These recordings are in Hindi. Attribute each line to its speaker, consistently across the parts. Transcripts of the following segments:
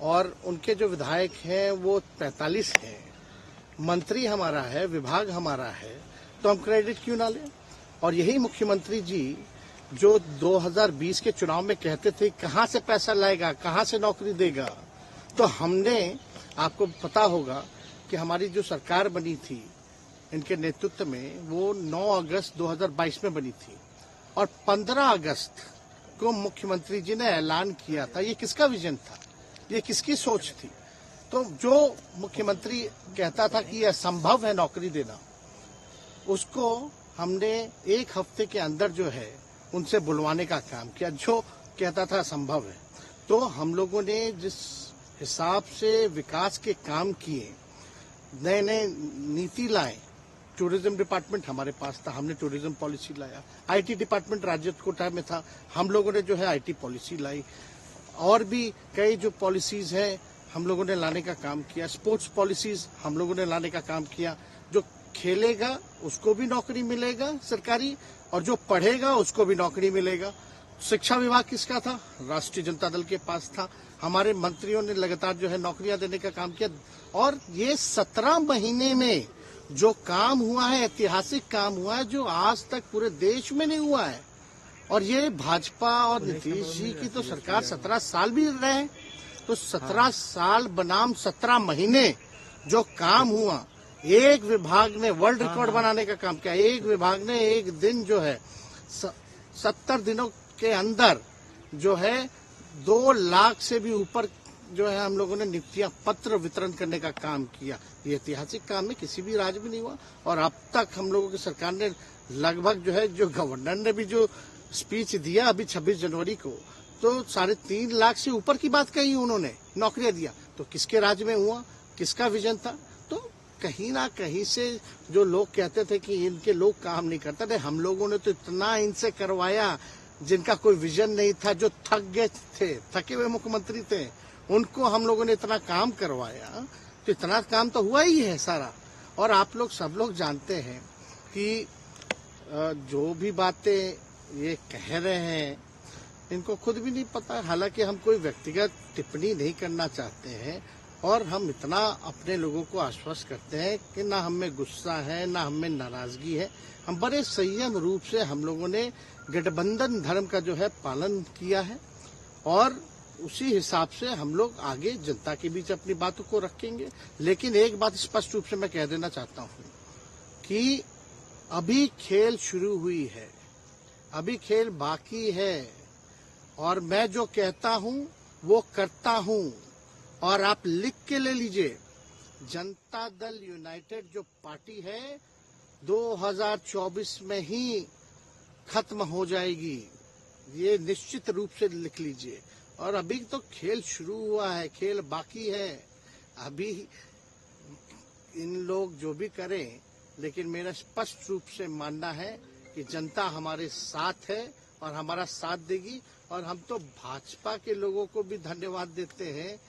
Speaker 1: और उनके जो विधायक हैं वो 45 हैं, मंत्री हमारा है, विभाग हमारा है, तो हम क्रेडिट क्यों ना लें। और यही मुख्यमंत्री जी जो 2020 के चुनाव में कहते थे कहां से पैसा लाएगा, कहां से नौकरी देगा, तो हमने, आपको पता होगा कि हमारी जो सरकार बनी थी इनके नेतृत्व में, वो 9 अगस्त 2022 में बनी थी और 15 अगस्त को मुख्यमंत्री जी ने ऐलान किया था। ये किसका विजन था, ये किसकी सोच थी। तो जो मुख्यमंत्री कहता था कि यह असंभव है नौकरी देना, उसको हमने एक हफ्ते के अंदर जो है उनसे बुलवाने का काम किया, जो कहता था असंभव है। तो हम लोगों ने जिस हिसाब से विकास के काम किए, नए नए नीति लाए, टूरिज्म डिपार्टमेंट हमारे पास था, हमने टूरिज्म पॉलिसी लाया। आईटी डिपार्टमेंट राज्य कोटा में था, हम लोगों ने जो है आईटी पॉलिसी लाई। और भी कई जो पॉलिसीज हैं हम लोगों ने लाने का काम किया। स्पोर्ट्स पॉलिसीज हम लोगों ने लाने का काम किया। जो खेलेगा उसको भी नौकरी मिलेगा सरकारी, और जो पढ़ेगा उसको भी नौकरी मिलेगा। शिक्षा विभाग किसका था, राष्ट्रीय जनता दल के पास था। हमारे मंत्रियों ने लगातार जो है नौकरियां देने का काम किया। और ये 17 महीने में जो काम हुआ है, ऐतिहासिक काम हुआ है, जो आज तक पूरे देश में नहीं हुआ है। और ये भाजपा और नीतीश जी की तो सरकार 17 साल भी रहे, तो 17 साल बनाम 17 महीने जो काम हुआ, एक विभाग ने वर्ल्ड रिकॉर्ड बनाने का काम किया। एक विभाग ने एक दिन जो है 70 दिनों के अंदर जो है 2 लाख से भी ऊपर जो है हम लोगों ने नियुक्तियां पत्र वितरण करने का काम किया। ये ऐतिहासिक काम में किसी भी राज्य में नहीं हुआ। और अब तक हम लोगों की सरकार ने लगभग जो है, जो गवर्नर ने भी जो स्पीच दिया अभी 26 जनवरी को, तो 3.5 लाख से ऊपर की बात कही उन्होंने, नौकरियां दिया। तो किसके राज्य में हुआ, किसका विजन था। तो कहीं ना कहीं से जो लोग कहते थे कि इनके लोग काम नहीं करते थे, हम लोगों ने तो इतना इनसे करवाया जिनका कोई विजन नहीं था, जो थक गए थे, थके हुए मुख्यमंत्री थे, उनको हम लोगों ने इतना काम करवाया। तो इतना काम तो हुआ ही है सारा। और आप लोग सब लोग जानते हैं कि जो भी बातें ये कह रहे हैं इनको खुद भी नहीं पता। हालांकि हम कोई व्यक्तिगत टिप्पणी नहीं करना चाहते हैं, और हम इतना अपने लोगों को आश्वस्त करते हैं कि ना हमें गुस्सा है, ना हमें नाराजगी है। हम बड़े संयम रूप से हम लोगों ने गठबंधन धर्म का जो है पालन किया है, और उसी हिसाब से हम लोग आगे जनता के बीच अपनी बातों को रखेंगे। लेकिन एक बात स्पष्ट रूप से मैं कह देना चाहता हूँ कि अभी खेल शुरू हुई है, अभी खेल बाकी है, और मैं जो कहता हूँ वो करता हूँ। और आप लिख के ले लीजिए, जनता दल यूनाइटेड जो पार्टी है 2024 में ही खत्म हो जाएगी, ये निश्चित रूप से लिख लीजिए। और अभी तो खेल शुरू हुआ है, खेल बाकी है। अभी इन लोग जो भी करें, लेकिन मेरा स्पष्ट रूप से मानना है कि जनता हमारे साथ है और हमारा साथ देगी। और हम तो भाजपा के लोगों को भी धन्यवाद देते हैं,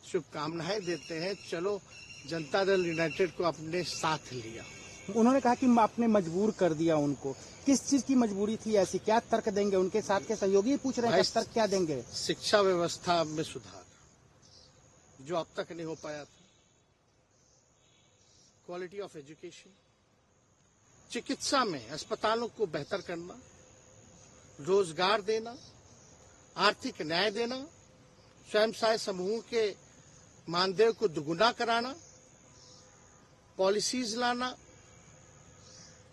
Speaker 1: शुभकामनाएं देते हैं। चलो, जनता दल यूनाइटेड को अपने साथ लिया।
Speaker 2: उन्होंने कहा कि आपने मजबूर कर दिया उनको। किस चीज की मजबूरी थी ऐसी, क्या तर्क देंगे? उनके साथ के सहयोगी पूछ रहे हैं, तर्क क्या देंगे?
Speaker 1: शिक्षा व्यवस्था में सुधार जो अब तक नहीं हो पाया था, क्वालिटी ऑफ एजुकेशन, चिकित्सा में अस्पतालों को बेहतर करना, रोजगार देना, आर्थिक न्याय देना, स्वयं सहायता समूह के मानदेय को दुगुना कराना, पॉलिसीज लाना।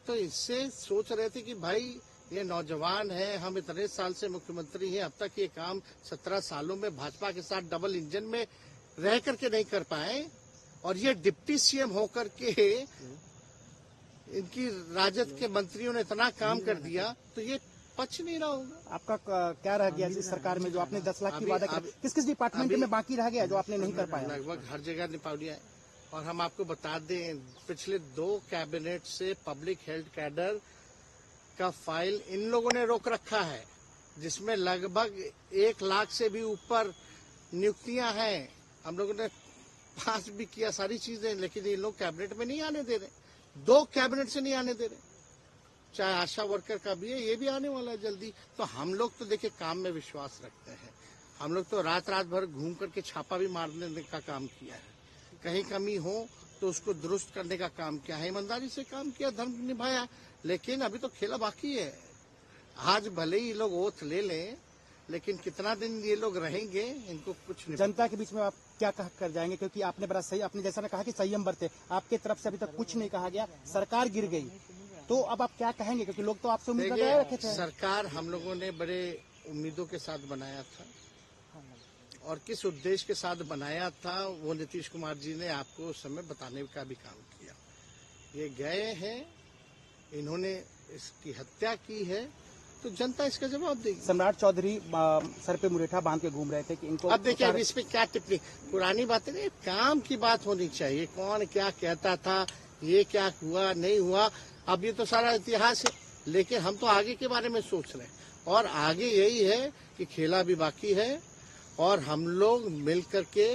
Speaker 1: तो इससे सोच रहे थे कि भाई ये नौजवान है, हम इतने साल से मुख्यमंत्री हैं, अब तक ये काम 17 सालों में भाजपा के साथ डबल इंजन में रह करके नहीं कर पाए, और ये डिप्टी सीएम होकर के इनकी राजद के मंत्रियों ने इतना काम कर दिया, तो ये पच नहीं रहा होगा।
Speaker 2: आपका क्या रह गया इस सरकार में, जो आपने 10 लाख की वादा किया, किस किस डिपार्टमेंट में बाकी रह गया जो आपने नहीं कर पाया?
Speaker 1: लगभग हर जगह निपा दिया है। और हम आपको बता दें, पिछले 2 कैबिनेट से पब्लिक हेल्थ कैडर का फाइल इन लोगों ने रोक रखा है, जिसमें लगभग 1 लाख से भी ऊपर नियुक्तियां हैं। हम लोगों ने पास भी किया सारी चीजें, लेकिन ये लोग कैबिनेट में नहीं आने दे रहे, 2 कैबिनेट से नहीं आने दे रहे। चाहे आशा वर्कर का भी है, ये भी आने वाला है जल्दी। तो हम लोग तो देखिए काम में विश्वास रखते हैं, हम लोग तो रात रात भर घूम करके छापा भी मारने का काम किया है, कहीं कमी हो तो उसको दुरुस्त करने का काम किया है, ईमानदारी से काम किया, धर्म निभाया। लेकिन अभी तो खेला बाकी है। आज भले ही लोग ओथ ले लें, लेकिन कितना दिन ये लोग रहेंगे, इनको कुछ नहीं।
Speaker 2: जनता के बीच में आप क्या कह कर जाएंगे, क्योंकि आपने बड़ा सही, आपने जैसा ने कहा कि संयम बरते, आपके तरफ से अभी तक कुछ नहीं कहा गया, सरकार गिर गई, तो अब आप क्या कहेंगे, क्योंकि लोग तो आपसे उम्मीद लगाए रखे थे।
Speaker 1: सरकार हम लोगों ने बड़े उम्मीदों के साथ बनाया था, और किस उद्देश्य के साथ बनाया था वो नीतीश कुमार जी ने आपको उस समय बताने का भी काम किया। ये गए हैं, इन्होंने इसकी हत्या की है, तो जनता इसका जवाब देगी।
Speaker 2: सम्राट चौधरी सर पे मुरेठा बांध के घूम रहे थे कि इनको
Speaker 1: अब देखिए, अब इस पे क्या टिप्पणी, पुरानी बातें नहीं, काम की बात होनी चाहिए। कौन क्या कहता था, ये क्या हुआ नहीं हुआ, अब ये तो सारा इतिहास है। लेकिन हम तो आगे के बारे में सोच रहे हैं, और आगे यही है कि खेला भी बाकी है, और हम लोग मिल करके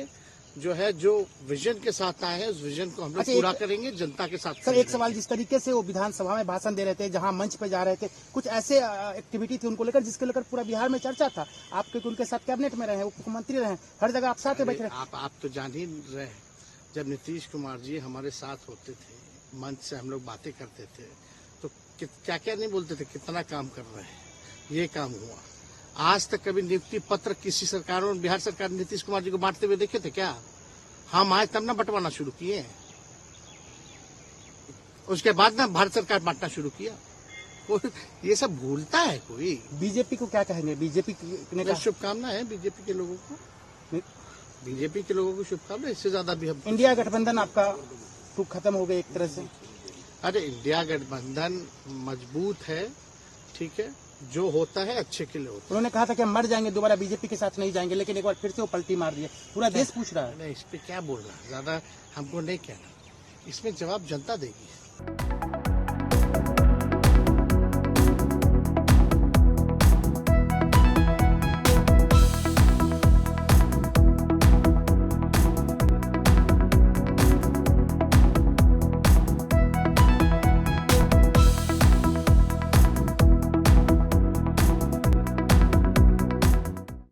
Speaker 1: जो है, जो विजन के साथ आए हैं, उस विजन को हम लोग पूरा करेंगे, जनता के साथ।
Speaker 2: सर, एक सवाल, जिस तरीके से वो विधानसभा में भाषण दे रहे थे, जहां मंच पे जा रहे थे, कुछ ऐसे एक्टिविटी थी उनको लेकर जिसके लेकर पूरा बिहार में चर्चा था। आप क्योंकि उनके साथ कैबिनेट में रहे, मुख्यमंत्री रहे, हर जगह आप साथ बैठे रहे।
Speaker 1: आप तो जान ही रहे हैं, जब नीतीश कुमार जी हमारे साथ होते थे, मंच से हम लोग बातें करते थे, तो क्या क्या नहीं बोलते थे, कितना काम कर रहे हैं, ये काम हुआ। आज तक कभी नियुक्ति पत्र किसी सरकारों, बिहार सरकार नीतीश कुमार जी को बांटते हुए देखे थे क्या? हम आए तब ना बंटवाना शुरू किए, उसके बाद ना भारत सरकार बांटना शुरू किया। ये सब भूलता है कोई?
Speaker 2: बीजेपी को क्या कहेंगे? बीजेपी ने
Speaker 1: शुभकामना है बीजेपी के लोगों को, बीजेपी के लोगों को शुभकामना। इससे ज्यादा भी हम,
Speaker 2: इंडिया गठबंधन आपका तो खत्म हो गया एक तरह से।
Speaker 1: अरे इंडिया गठबंधन मजबूत है, ठीक है, जो होता है अच्छे के लिए होता है।
Speaker 2: उन्होंने कहा था कि हम मर जाएंगे, दोबारा बीजेपी के साथ नहीं जाएंगे, लेकिन एक बार फिर से वो पलटी मार दिए। पूरा देश पूछ रहा है।
Speaker 1: नहीं, इस पे क्या बोल रहा है, ज्यादा हमको नहीं कहना, इसमें जवाब जनता देगी।